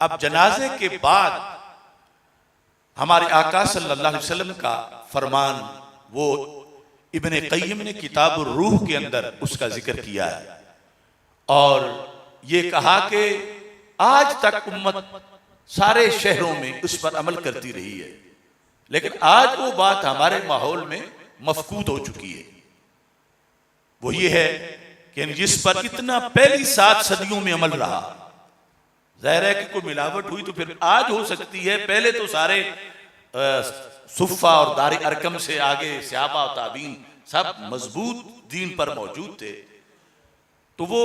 अब जनाजे के बाद हमारे आका सल्लल्लाहु अलैहि वसल्लम का फरमान, वो इब्ने क़य्यिम ने किताब रूह के अंदर उसका जिक्र किया है और ये कहा कि आज तक उम्मत सारे शहरों में उस पर अमल करती रही है, लेकिन आज वो बात हमारे माहौल में मफकूद हो चुकी है। वो ये है कि जिस पर इतना पहली 7 सदियों में अमल रहा, ज़ाहिर है कि कोई मिलावट हुई तो फिर आज हो सकती है। पहले तो सारे सुफ़ा और दारे अरकम से आगे सहाबा और ताबीन सब मजबूत दीन पर मौजूद थे। तो वो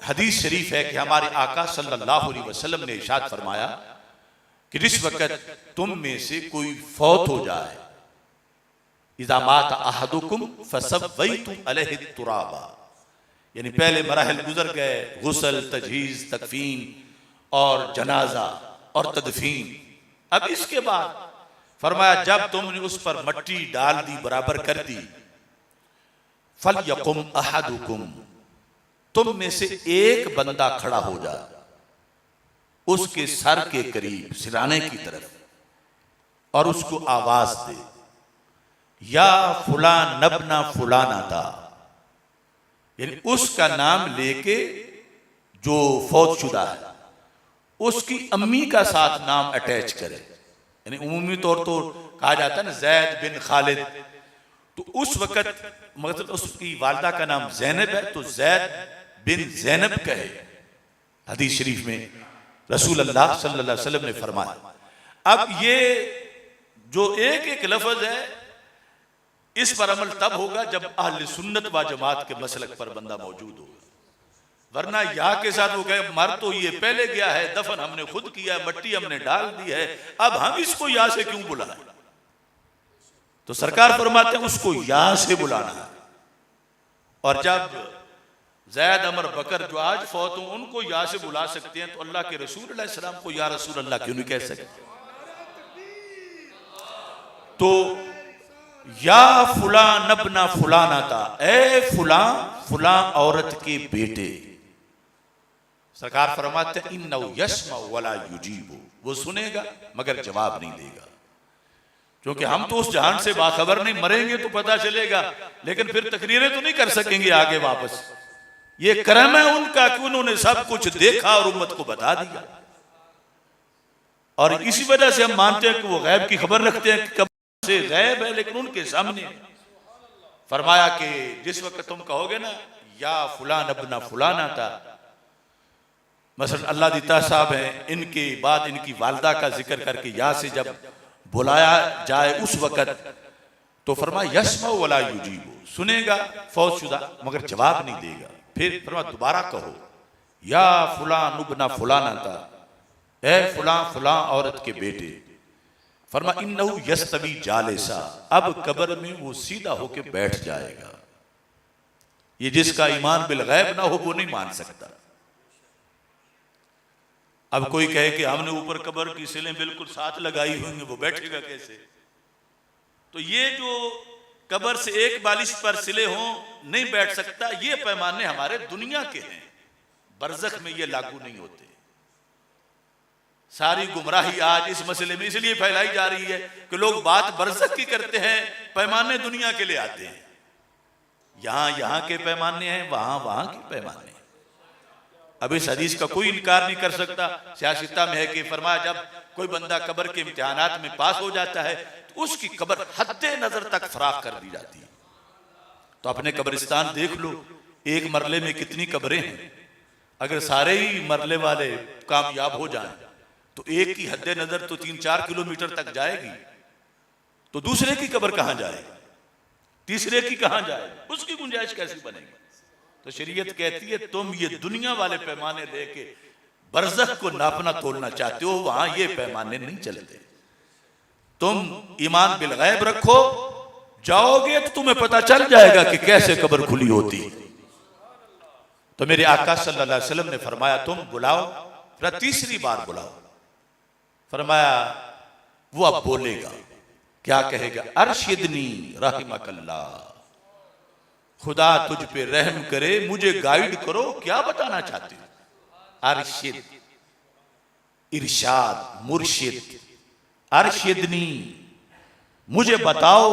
हदीस शरीफ है कि हमारे आका सल्लल्लाहु अलैहि वसल्लम ने इरशाद फरमाया कि जिस वक़्त तुम में से कोई फौत हो जाए, इज़ा मात अहदुकुम फसव्वैतुम अलैहि तुराबा, यानी पहले मराहिल गुजर गए, गुस्ल, तजहीज़, तकफीन और जनाजा और तदफीन। अब इसके बाद फरमाया जब तुमने उस पर मट्टी डाल दी, बराबर कर दी, फलयकुम अहदुकुम, तुम में से एक बंदा खड़ा हो जाए उसके सर के करीब सिराने की तरफ और उसको आवाज दे, या फुलान नबना फुलाना था, यानी उसका नाम लेके जो फौत शुदा है उसकी अम्मी का साथ नाम अटैच करे। यानी उमूमी तौर तो कहा जाता है ना जैद बिन खालिद, तो उस वक़्त मतलब उसकी वालदा का नाम ज़ैनब है तो जैद बिन ज़ैनब कहे। हदीस शरीफ में रसूल अल्लाह सल्लल्लाहु अलैहि वसल्लम ने फरमाया। अब ये जो एक एक लफ्ज़ है, इस पर अमल तब होगा जब अहले सुन्नत व जमात के मसलक पर बंदा मौजूद होगा, वरना यहाँ के साथ वो कहे मर तो ये पहले गया है, दफन हमने खुद किया है, मट्टी हमने डाल दी है, अब हम इसको यहाँ से क्यों बुलाएं? तो सरकार फरमाते हैं उसको यहाँ से बुलाना है। और जब ज़ैद अमर बकर जो आज फौत हो उनको यहाँ से बुला सकते हैं, तो अल्लाह के रसूल अलैहि सलाम को या रसूल अल्लाह क्यों नहीं कह सकते? तो या फुला नबना फुलाना था, ए फुला फुला औरत के बेटे। सरकार फरमाते हैं इन्नहु यस्मउ वला युजीबु, वो सुनेगा मगर जवाब नहीं देगा, क्योंकि हम तो उस जहान से बाखबर नहीं, मरेंगे तो पता चलेगा, लेकिन फिर तकरीरें तो नहीं कर सकेंगे आगे वापस। ये करम है उनका कि उन्होंने सब कुछ देखा और उम्मत को बता दिया, और इसी वजह से हम मानते हैं कि वो गैब की खबर रखते हैं कि कब से गैब है, लेकिन उनके सामने फरमाया कि जिस वक्त तुम कहोगे ना या फुलान अपना फुलाना था, मसलन अल्लाह दीता साहब हैं, इनके बाद इनकी वालदा का जिक्र करके या से जब बुलाया जाए उस वक़्त, तो फरमाया यस्मा वला युजीबु, सुनेगा फौत शुदा मगर जवाब नहीं देगा। फिर फरमाया दोबारा कहो या फुलान इब्न फुलाना था, ए फुलां फुलां औरत के बेटे। फरमाया इन्नहु यस्तवी जालिसा, अब कब्र में वो सीधा होके बैठ जाएगा। ये जिसका ईमान बिल गैब ना हो वो नहीं मान सकता। अब कोई कहे कि हमने ऊपर कब्र की सिलें बिल्कुल साथ लगाई होंगी, वो बैठेगा कैसे? तो ये जो कब्र से एक बालिश पर सिले हों नहीं बैठ सकता, ये पैमाने हमारे दुनिया के हैं, बरज़ख में ये लागू नहीं होते। सारी गुमराही आज इस मसले में इसलिए फैलाई जा रही है कि लोग बात बरज़ख की करते हैं, पैमाने दुनिया के लिए आते हैं। यहाँ के पैमाने हैं, वहां के पैमाने। अब इस हदीस का कोई इनकार नहीं कर सकता। सियासता में है कि फरमाया जब कोई बंदा कब्र के इम्तिहानात में पास हो जाता है तो उसकी कब्र हद्दे नजर तक फराख कर दी जाती है। तो अपने कब्रिस्तान देख लो, एक मरले में कितनी कब्रें हैं। अगर सारे ही मरले वाले कामयाब हो जाएं तो एक की हद्दे नजर तो 3-4 किलोमीटर तक जाएगी, तो दूसरे की कब्र कहां जाएगी, तीसरे की कहां जाएगी, उसकी गुंजाइश कैसी बनेगी? तो शरीयत कहती है तुम ये दुनिया वाले पैमाने लेके बरज़ख को नापना तोलना चाहते हो, वहां ये पैमाने नहीं चलते। तुम ईमान बिल गैब रखो, जाओगे तो तुम्हें पता चल जाएगा कि कैसे कब्र खुली होती। तो मेरे आका सल्लल्लाहु अलैहि वसल्लम ने फरमाया तुम बुलाओ, फिर तीसरी बार बुलाओ। फरमाया वो अब बोलेगा, क्या कहेगा? अरशिदनी रहमकल्लाह, खुदा तुझ पे रहम करे, मुझे गाइड करो, क्या बताना चाहते हो? अरशिद, इरशाद, मुर्शिद, अरशिदनी, मुझे बताओ।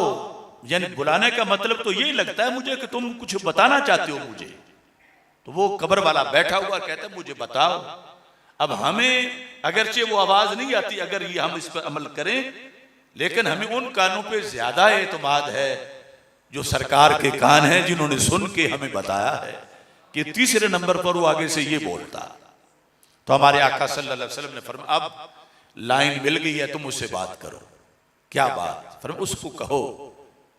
यानी बुलाने का मतलब तो यही लगता है मुझे कि तुम कुछ बताना चाहते हो मुझे। तो वो कब्र वाला बैठा हुआ कहता है मुझे बताओ। अब हमें अगरचे वो आवाज नहीं आती अगर ये हम इस पर अमल करें, लेकिन हमें उन कानों पे ज्यादा एतमाद है जो सरकार के कान हैं, जिन्होंने सुन के हमें बताया है कि तीसरे नंबर पर वो आगे से ये बोलता। तो हमारे आका सल्लल्लाहु अलैहि वसल्लम ने फरमाया अब लाइन मिल गई है, तुम उससे बात करो। क्या बात? फरमाया उसको कहो,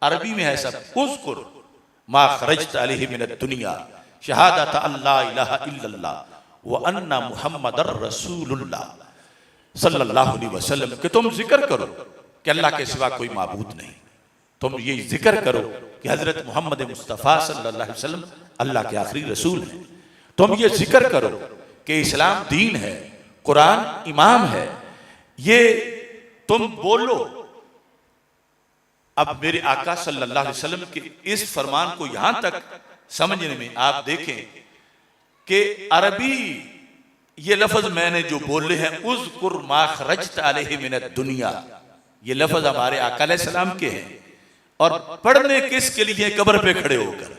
अरबी में है सब, उज़कुर मा खरजत अलैहि मिनद दुनिया शहादत अल्ला इलाहा इल्लल्लाह व अन्ना मुहम्मदर रसूलुल्लाह सल्लल्लाहु अलैहि वसल्लम, कि तुम जिक्र करो कि अल्लाह के सिवा कोई माबूद नहीं। तुम ये जिक्र करो कि हजरत मोहम्मद मुस्तफ़ा सल्लल्लाहु अलैहि वसल्लम अल्लाह के आखिरी रसूल हैं। तुम ये जिक्र करो कि इस्लाम दीन है, कुरान इमाम है। ये तुम बोलो। अब मेरे आका सल्लल्लाहु अलैहि वसल्लम के इस फरमान को यहां तक समझने में आप देखें कि अरबी ये लफ्ज मैंने जो बोले हैं उज़कुर मा खरजत अलैहि मिनद दुनिया, ये लफ्ज हमारे आका अलैहिस्सलाम के हैं। और पढ़ने किसके लिए? कब्र पे खड़े होकर।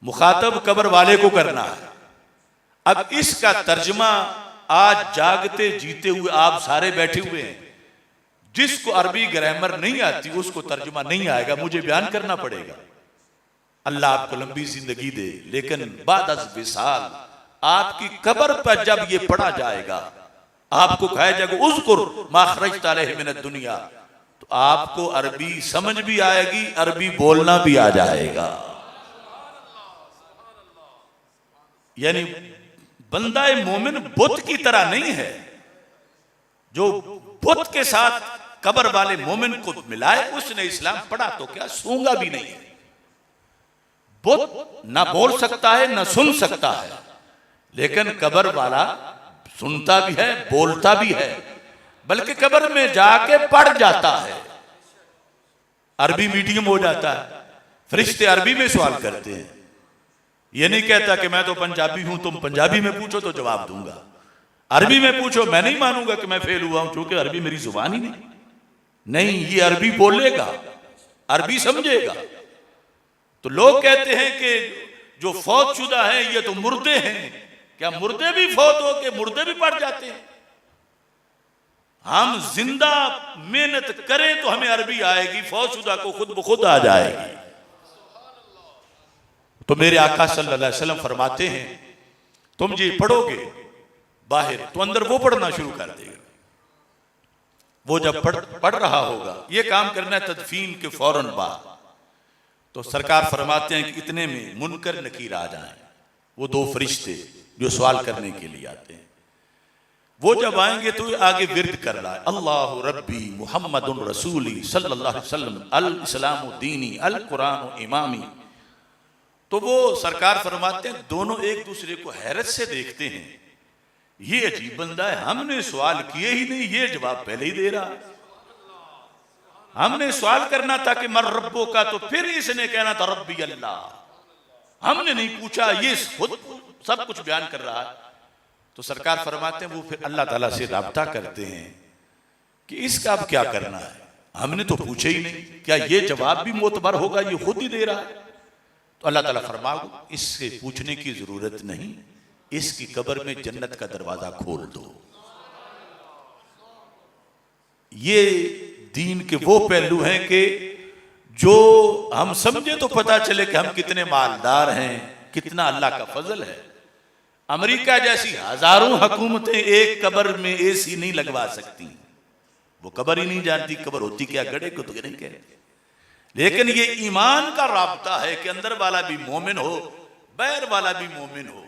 मुखातब कब्र वाले को करना है। अब इसका तर्जमा आज जागते जीते हुए आप सारे बैठे हुए हैं, जिसको अरबी ग्रामर नहीं आती उसको तर्जुमा नहीं आएगा, मुझे बयान करना पड़ेगा। अल्लाह आपको लंबी जिंदगी दे, लेकिन बाद अज़ विसाल आपकी कब्र पर जब ये पढ़ा जाएगा, आपको कहा जाएगा उज़कुर मा खरजत अलैहि मिनद दुनिया, तो आपको अरबी समझ भी आएगी, अरबी बोलना भी आ जाएगा। यानी बंदा मोमिन बुत की तरह नहीं है जो बुत के साथ कब्र वाले मोमिन को मिलाए। उसने इस्लाम पढ़ा तो क्या, सूंगा भी नहीं है। बुत ना बोल सकता है ना सुन सकता है, लेकिन कब्र वाला सुनता भी है, बोलता भी है, बल्कि कब्र में जाके पढ़ जाता है। अरबी मीडियम हो जाता है। फरिश्ते अरबी में सवाल करते हैं। ये नहीं कहता कि मैं तो पंजाबी हूं, तुम पंजाबी में पूछो तो जवाब दूंगा, अरबी में पूछो मैं नहीं मानूंगा कि मैं फेल हुआ हूं, क्योंकि अरबी मेरी जुबान ही नहीं। ये अरबी बोलेगा, अरबी समझेगा। तो लोग कहते हैं कि जो फौत शुदा है ये तो मुर्दे हैं। क्या मुर्दे भी फौत हो के मुर्दे भी पड़ जाते हैं? हम जिंदा मेहनत करें तो हमें अरबी आएगी, फौत शुदा को खुद ब खुद आ जाएगी। तो मेरे आका सल्लल्लाहु अलैहि वसल्लम फरमाते हैं तुम ये पढ़ोगे बाहर तो अंदर वो पढ़ना शुरू कर देगा। वो जब पढ़ रहा होगा, ये काम करना है तदफीन के फौरन बाद। तो सरकार फरमाते हैं कि इतने में मुनकर नकीर आ जाएं, वो दो फरिश्ते जो सवाल करने के लिए आते हैं। वो जब आएंगे तो आगे विर्द कर रहा है, अल्लाह रब्बी मुहम्मदुन रसूली सल्लल्लाहु अलैहि वसल्लम अल इस्लामु दीनी अल कुरान इमामी। तो वो सरकार फरमाते हैं दोनों एक दूसरे को हैरत से देखते हैं, ये अजीब बंदा है, हमने सवाल किए ही नहीं, ये जवाब पहले ही दे रहा है। हमने सवाल करना था कि मर रब्बो का, तो फिर इसने कहना था रब्बी अल्लाह। हमने नहीं पूछा, ये खुद सब कुछ बयान कर रहा है। तो सरकार फरमाते हैं वो फिर अल्लाह ताला से राब्ता करते हैं कि इसका अब क्या करना है, हमने तो पूछे ही नहीं, क्या ये जवाब भी मोतबर होगा, ये खुद ही दे रहा है। तो अल्लाह ताला फरमाओ इससे पूछने की जरूरत नहीं, इसकी कब्र में जन्नत का दरवाजा खोल दो। ये दीन के वो पहलू हैं कि जो हम समझे तो पता चले कि हम कितने मालदार हैं, कितना अल्लाह का फजल है। अमेरिका जैसी हजारों हुकूमतें एक कब्र में एसी नहीं लगवा सकती, वो कब्र ही नहीं जानती कब्र होती क्या, गड़े को तो नहीं कहते। लेकिन ये ईमान का राब्ता है कि अंदर वाला भी मोमिन हो, बाहर वाला भी मोमिन हो।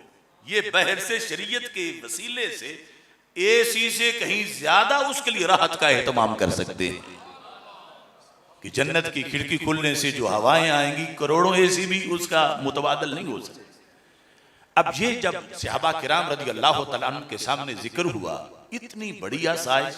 ये बाहर से शरीयत के वसीले से एसी से कहीं ज्यादा उसके लिए राहत का एहतमाम कर सकते हैं कि जन्नत की खिड़की खुलने से जो हवाएं आएंगी, करोड़ों एसी भी उसका मुतबादल नहीं हो सकते। अब ये जब सहाबा किराम रज़ी अल्लाह तआला अन्हुम के सामने जिक्र हुआ, इतनी बड़ी आसाइश,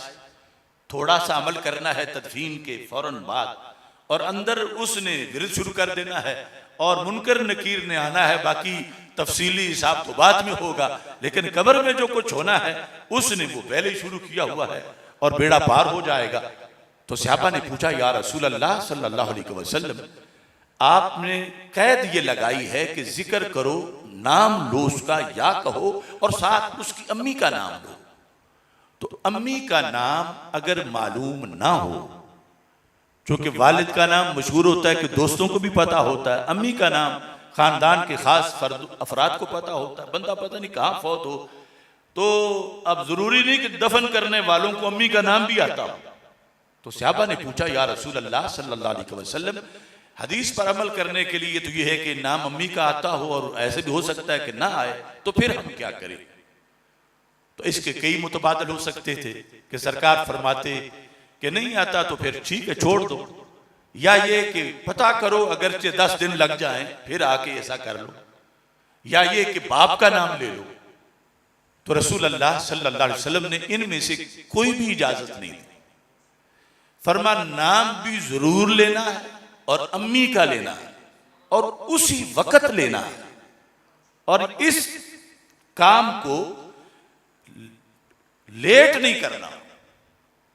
थोड़ा सा अमल करना है तदफीन के फौरन बाद और अंदर उसने विरद शुरू कर देना है और मुनकर नकीर ने आना है, बाकी तफसीली हिसाब तो बाद में होगा, लेकिन कब्र में जो कुछ होना है उसने वो पहले ही शुरू किया हुआ है और बेड़ा पार हो जाएगा। तो सहाबा ने पूछा, या रसूल अल्लाह सल्लल्लाहु अलैहि वसल्लम, आपने कैद ये लगाई है कि जिक्र करो, नाम लो उसका या कहो और साथ उसकी अम्मी का नाम लो। तो अम्मी का नाम अगर मालूम ना हो, क्योंकि वालिद का नाम मशहूर होता है कि दोस्तों को भी पता होता है, अम्मी का नाम खानदान के खास अफराद को पता होता है, बंदा पता नहीं कहाँ फौत हो, तो अब जरूरी नहीं कि दफन करने वालों को अम्मी का नाम भी आता हो। तो सहाबा ने पूछा, या रसूल अल्लाह सल्लल्लाहु अलैहि वसल्लम, हदीस पर अमल करने के लिए तो ये है कि नाम अम्मी का आता हो और ऐसे भी हो सकता है कि ना आए, तो फिर हम क्या करें? तो इसके कई मुतबादल हो सकते थे कि सरकार फरमाते कि नहीं आता तो फिर ठीक है छोड़ दो, या ये कि पता करो अगरचे 10 दिन लग जाएं फिर आके ऐसा कर लो, या ये कि बाप का नाम ले लो। तो रसूल अल्लाह सल्लल्लाहु अलैहि वसल्लम ने इनमें से कोई भी इजाजत नहीं दी। फरमा, नाम भी जरूर लेना है और अम्मी का लेना है और उसी वक्त लेना है, और इस काम को लेट नहीं करना,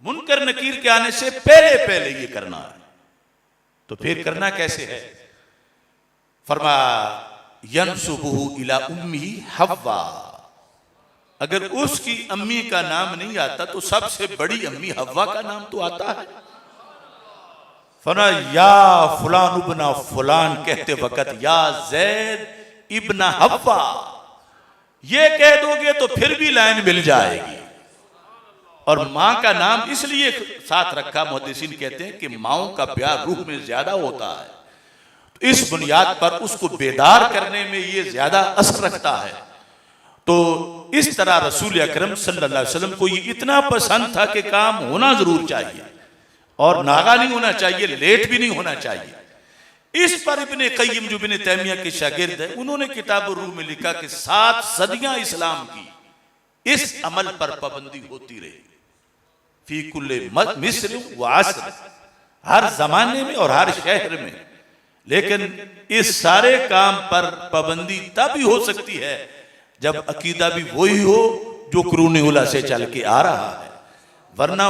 मुनकर नकीर के आने से पहले पहले ये करना है। तो फिर करना कैसे है? फरमा, यनसुबुहु इला उम्मी हव्वा, अगर उसकी अम्मी का नाम नहीं आता तो सबसे बड़ी अम्मी हव्वा का नाम तो आता है। फरमा, या फुलान इब्न फुलान कहते वक्त या जैद इब्न हव्वा, ये कह दोगे तो फिर भी लाइन मिल जाएगी। और माँ का नाम इसलिए साथ रखा, मुहद्दिसीन कहते हैं कि माओं का प्यार रूह में ज्यादा होता है, तो इस बुनियाद पर उसको बेदार करने में ये ज्यादा असर रखता है। तो इस तरह रसूल अकरम सल्लल्लाहु अलैहि वसल्लम को ये इतना पसंद था कि काम होना जरूर चाहिए और नागा नहीं होना चाहिए, लेट भी नहीं होना चाहिए। इस पर इब्ने क़य्यिम जो इब्ने तैमिया के शागिर्द है, उन्होंने किताब रूह में लिखा कि 7 सदियां इस्लाम की इस अमल पर पाबंदी होती रही, फी कुल्ले मिस्र व असर, हर जमाने में और हर शहर में। लेकिन इस सारे काम पर पाबंदी तब ही हो सकती है जब अकीदा भी वही हो जो कुरून उला से चल के आ रहा है, वरना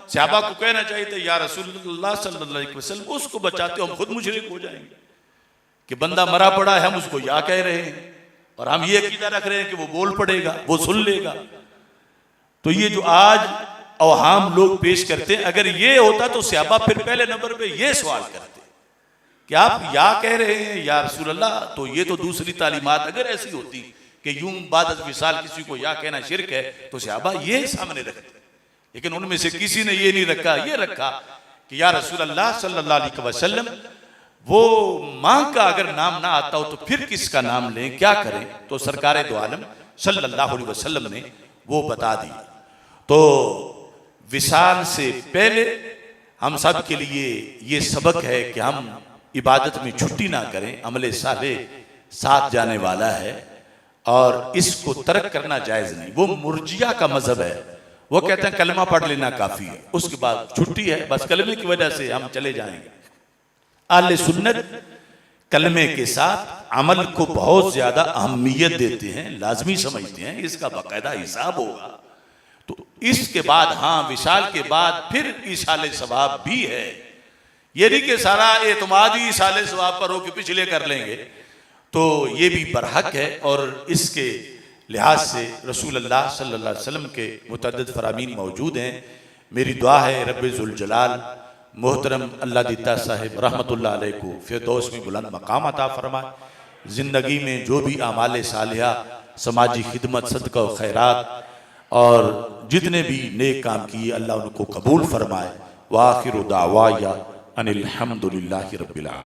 सहाबा को कहना चाहिए था, या रसूलुल्लाह सल्लल्लाहु अलैहि वसल्लम, उसको बचाते हम खुद मुशरिक हो जाएंगे कि बंदा मरा पड़ा है, हम उसको या कह रहे हैं और हम ये अकीदा रख रहे हैं कि वो बोल पड़ेगा, वो सुन लेगा। तो ये जो आज अवहाम लोग पेश करते हैं, अगर ये होता तो सहाबा फिर पहले नंबर पे ये सवाल करते कि आप या कह रहे हैं या रसूलल्लाह, तो ये तो दूसरी तालीमात अगर ऐसी होती कि यूं बाद विसाल किसी को या कहना शिरक है, तो सहाबा ये सामने रखते। लेकिन उनमें से किसी ने ये नहीं रखा, ये रखा कि या रसूलल्लाह सल्लल्लाहु अलैहि वसल्लम, वो माँ का अगर नाम ना आता हो तो फिर किसका नाम लें, क्या करें? तो सरकार दो आलम सल्लल्लाहु अलैहि वसल्लम ने वो बता दी। तो विसाल से पहले हम सब के लिए ये सबक है कि हम इबादत में छुट्टी ना करें, अमले साले साथ जाने वाला है और इसको तर्क करना जायज नहीं। वो मुर्जिया का मजहब है, वो कहते हैं कलमा पढ़ लेना काफी है, उसके बाद छुट्टी है, बस कलमे की वजह से हम चले जाएंगे। अहले सुन्नत कलमे के साथ अमल को बहुत ज्यादा अहमियत देते हैं, लाजमी समझते हैं, इसका बाकायदा हिसाब होगा। तो इसके बाद हाँ, विशाल के बाद फिर इसाले सवाब भी है। ये नहीं कि सारा एतमाद ही इसाले सवाब पर हो कि पिछले कर लेंगे, तो ये भी बरहक है। और इसके लिहाज से रसूल अल्लाह सल्लल्लाहु अलैहि वसल्लम के मुतअद्दिद फरामीन मौजूद हैं। मेरी दुआ है रब्बे ज़ुल जलाल मोहतरम अल्लाह दीता साहिब रहमतुल्लाह अलैह को फिरदौस में बुलंद मकाम अता फरमाए। ज़िंदगी में जो भी आमाल सालिहा, समाजी खिदमत, सदका व खैरात और जितने भी नेक काम किए अल्लाह उनको कबूल फरमाए। व आखिरु दावाया अनिल हम्दुलिल्लाहि रब्बिल आलमीन।